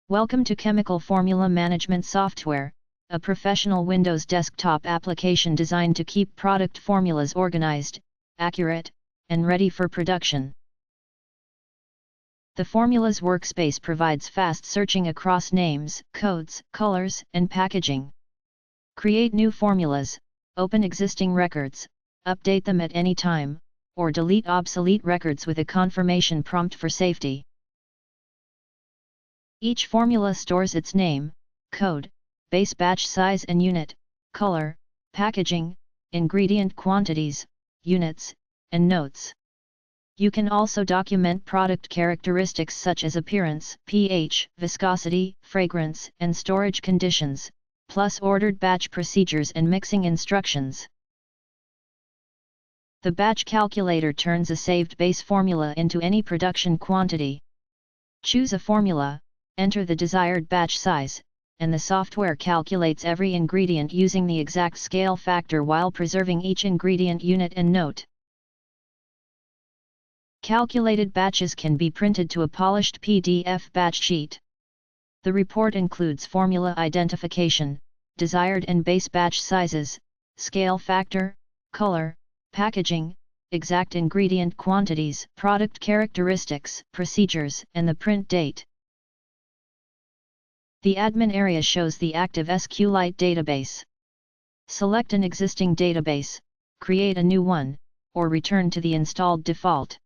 Welcome to Chemical Formula Management Software, a professional Windows desktop application designed to keep product formulas organized, accurate, and ready for production. The Formulas workspace provides fast searching across names, codes, colors, and packaging. Create new formulas, open existing records, update them at any time, or delete obsolete records with a confirmation prompt for safety. Each formula stores its name, code, base batch size and unit, color, packaging, ingredient quantities, units, and notes. You can also document product characteristics such as appearance, pH, viscosity, fragrance, and storage conditions, plus ordered batch procedures and mixing instructions. The batch calculator turns a saved base formula into any production quantity. Choose a formula, enter the desired batch size, and the software calculates every ingredient using the exact scale factor while preserving each ingredient unit and note. Calculated batches can be printed to a polished PDF batch sheet. The report includes formula identification, desired and base batch sizes, scale factor, color, packaging, exact ingredient quantities, product characteristics, procedures, and the print date. The admin area shows the active SQLite database. Select an existing database, create a new one, or return to the installed default.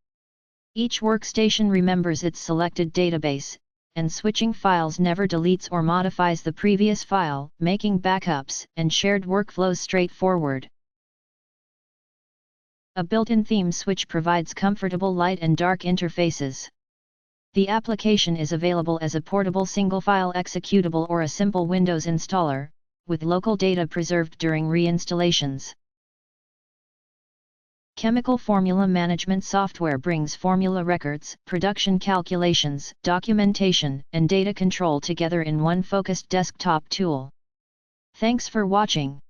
Each workstation remembers its selected database, and switching files never deletes or modifies the previous file, making backups and shared workflows straightforward. A built-in theme switch provides comfortable light and dark interfaces. The application is available as a portable single-file executable or a simple Windows installer, with local data preserved during reinstallations. Chemical Formula Management Software brings formula records, production calculations, documentation, and data control together in one focused desktop tool. Thanks for watching.